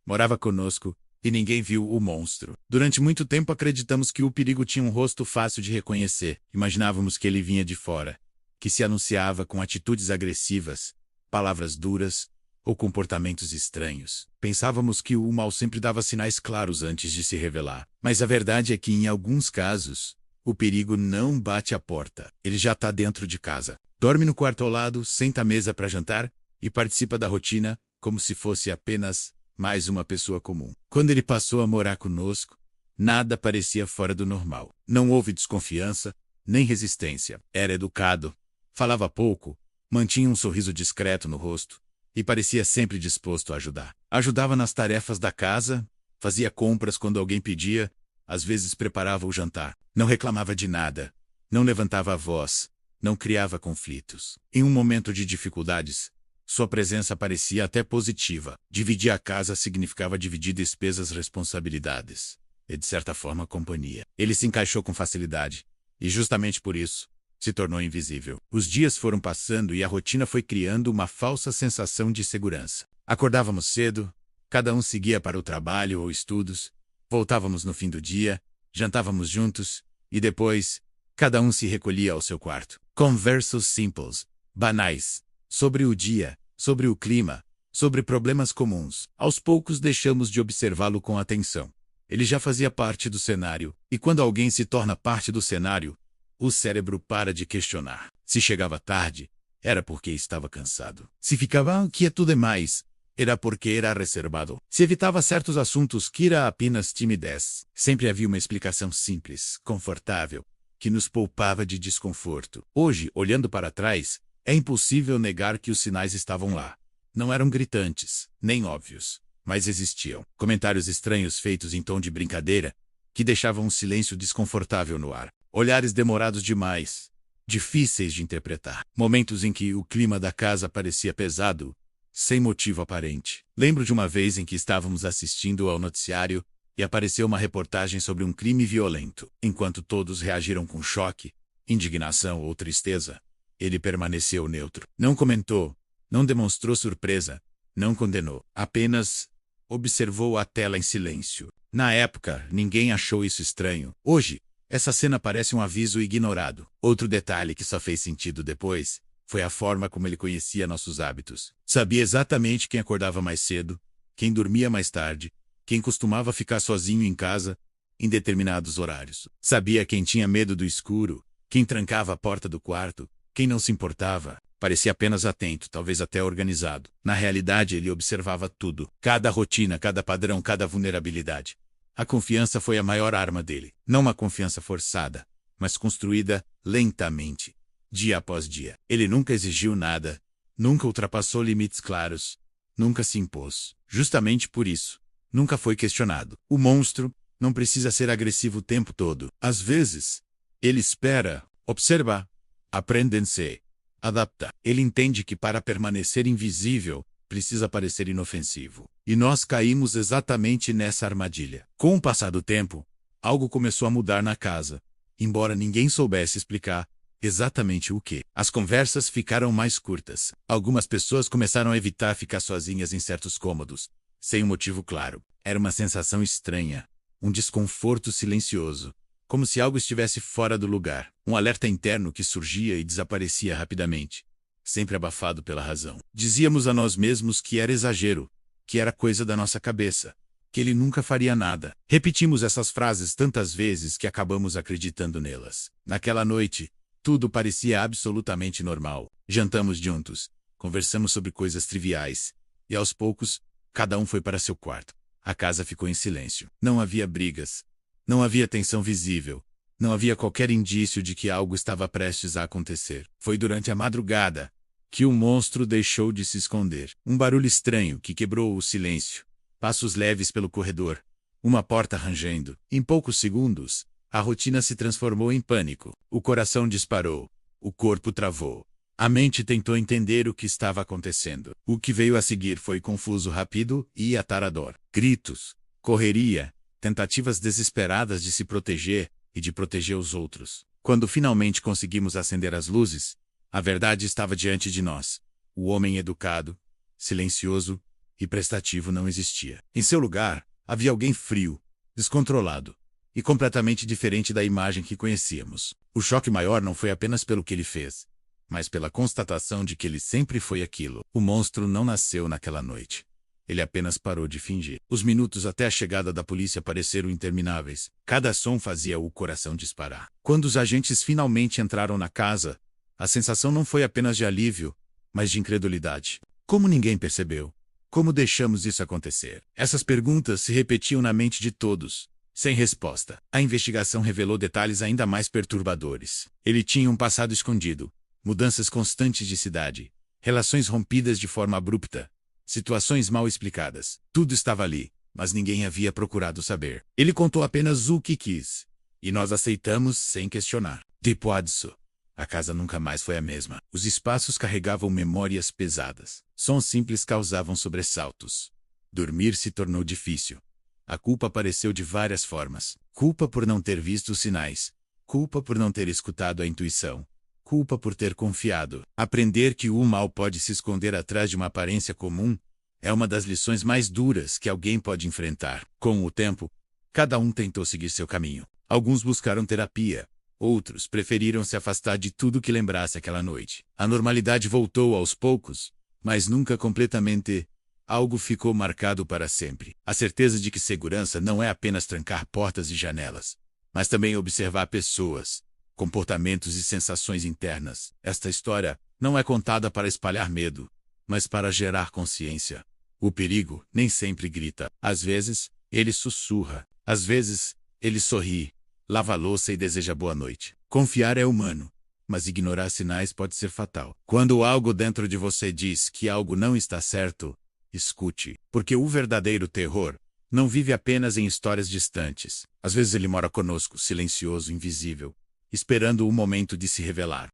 morava conosco, e ninguém viu o monstro. Durante muito tempo acreditamos que o perigo tinha um rosto fácil de reconhecer. Imaginávamos que ele vinha de fora, que se anunciava com atitudes agressivas, palavras duras ou comportamentos estranhos. Pensávamos que o mal sempre dava sinais claros antes de se revelar. Mas a verdade é que, em alguns casos, o perigo não bate à porta. Ele já está dentro de casa. Dorme no quarto ao lado, senta à mesa para jantar e participa da rotina como se fosse apenas mais uma pessoa comum. Quando ele passou a morar conosco, nada parecia fora do normal. Não houve desconfiança, nem resistência. Era educado, falava pouco, mantinha um sorriso discreto no rosto e parecia sempre disposto a ajudar. Ajudava nas tarefas da casa, fazia compras quando alguém pedia, às vezes preparava o jantar. Não reclamava de nada, não levantava a voz, não criava conflitos. Em um momento de dificuldades, sua presença parecia até positiva. Dividir a casa significava dividir despesas, responsabilidades e, de certa forma, companhia. Ele se encaixou com facilidade e, justamente por isso, se tornou invisível. Os dias foram passando e a rotina foi criando uma falsa sensação de segurança. Acordávamos cedo, cada um seguia para o trabalho ou estudos, voltávamos no fim do dia, jantávamos juntos e depois, cada um se recolhia ao seu quarto. Conversas simples, banais, sobre o dia, sobre o clima, sobre problemas comuns. Aos poucos deixamos de observá-lo com atenção. Ele já fazia parte do cenário, e quando alguém se torna parte do cenário, o cérebro para de questionar. Se chegava tarde, era porque estava cansado. Se ficava quieto demais, era porque era reservado. Se evitava certos assuntos, que era apenas timidez. Sempre havia uma explicação simples, confortável, que nos poupava de desconforto. Hoje, olhando para trás, é impossível negar que os sinais estavam lá. Não eram gritantes, nem óbvios, mas existiam. Comentários estranhos feitos em tom de brincadeira, que deixavam um silêncio desconfortável no ar. Olhares demorados demais, difíceis de interpretar. Momentos em que o clima da casa parecia pesado, sem motivo aparente. Lembro de uma vez em que estávamos assistindo ao noticiário e apareceu uma reportagem sobre um crime violento. Enquanto todos reagiram com choque, indignação ou tristeza, ele permaneceu neutro. Não comentou, não demonstrou surpresa, não condenou. Apenas observou a tela em silêncio. Na época, ninguém achou isso estranho. Hoje, essa cena parece um aviso ignorado. Outro detalhe que só fez sentido depois foi a forma como ele conhecia nossos hábitos. Sabia exatamente quem acordava mais cedo, quem dormia mais tarde, quem costumava ficar sozinho em casa em determinados horários. Sabia quem tinha medo do escuro, quem trancava a porta do quarto, quem não se importava. Parecia apenas atento, talvez até organizado. Na realidade, ele observava tudo. Cada rotina, cada padrão, cada vulnerabilidade. A confiança foi a maior arma dele. Não uma confiança forçada, mas construída lentamente, dia após dia. Ele nunca exigiu nada, nunca ultrapassou limites claros, nunca se impôs. Justamente por isso, nunca foi questionado. O monstro não precisa ser agressivo o tempo todo. Às vezes, ele espera, observa, aprende-se, adapta. Ele entende que para permanecer invisível, precisa parecer inofensivo. E nós caímos exatamente nessa armadilha. Com o passar do tempo, algo começou a mudar na casa, embora ninguém soubesse explicar exatamente o que. As conversas ficaram mais curtas. Algumas pessoas começaram a evitar ficar sozinhas em certos cômodos, sem um motivo claro. Era uma sensação estranha, um desconforto silencioso, como se algo estivesse fora do lugar. Um alerta interno que surgia e desaparecia rapidamente, sempre abafado pela razão. Dizíamos a nós mesmos que era exagero, que era coisa da nossa cabeça, que ele nunca faria nada. Repetimos essas frases tantas vezes que acabamos acreditando nelas. Naquela noite, tudo parecia absolutamente normal. Jantamos juntos, conversamos sobre coisas triviais, e aos poucos, cada um foi para seu quarto. A casa ficou em silêncio. Não havia brigas, não havia tensão visível, não havia qualquer indício de que algo estava prestes a acontecer. Foi durante a madrugada que o monstro deixou de se esconder. Um barulho estranho que quebrou o silêncio. Passos leves pelo corredor. Uma porta rangendo. Em poucos segundos, a rotina se transformou em pânico. O coração disparou. O corpo travou. A mente tentou entender o que estava acontecendo. O que veio a seguir foi confuso, rápido e atarador. Gritos, correria, tentativas desesperadas de se proteger e de proteger os outros. Quando finalmente conseguimos acender as luzes, a verdade estava diante de nós. O homem educado, silencioso, e prestativo não existia. Em seu lugar, havia alguém frio, descontrolado e completamente diferente da imagem que conhecíamos. O choque maior não foi apenas pelo que ele fez, mas pela constatação de que ele sempre foi aquilo. O monstro não nasceu naquela noite. Ele apenas parou de fingir. Os minutos até a chegada da polícia pareceram intermináveis. Cada som fazia o coração disparar. Quando os agentes finalmente entraram na casa, a sensação não foi apenas de alívio, mas de incredulidade. Como ninguém percebeu? Como deixamos isso acontecer? Essas perguntas se repetiam na mente de todos, sem resposta. A investigação revelou detalhes ainda mais perturbadores. Ele tinha um passado escondido, mudanças constantes de cidade, relações rompidas de forma abrupta, situações mal explicadas. Tudo estava ali, mas ninguém havia procurado saber. Ele contou apenas o que quis, e nós aceitamos sem questionar. Depois disso, a casa nunca mais foi a mesma. Os espaços carregavam memórias pesadas. Sons simples causavam sobressaltos. Dormir se tornou difícil. A culpa apareceu de várias formas. Culpa por não ter visto os sinais. Culpa por não ter escutado a intuição. Culpa por ter confiado. Aprender que o mal pode se esconder atrás de uma aparência comum é uma das lições mais duras que alguém pode enfrentar. Com o tempo, cada um tentou seguir seu caminho. Alguns buscaram terapia. Outros preferiram se afastar de tudo que lembrasse aquela noite. A normalidade voltou aos poucos, mas nunca completamente. Algo ficou marcado para sempre. A certeza de que segurança não é apenas trancar portas e janelas, mas também observar pessoas, comportamentos e sensações internas. Esta história não é contada para espalhar medo, mas para gerar consciência. O perigo nem sempre grita. Às vezes, ele sussurra. Às vezes, ele sorri, lava a louça e deseja boa noite. Confiar é humano, mas ignorar sinais pode ser fatal. Quando algo dentro de você diz que algo não está certo, escute, porque o verdadeiro terror não vive apenas em histórias distantes. Às vezes ele mora conosco, silencioso, invisível, esperando o momento de se revelar.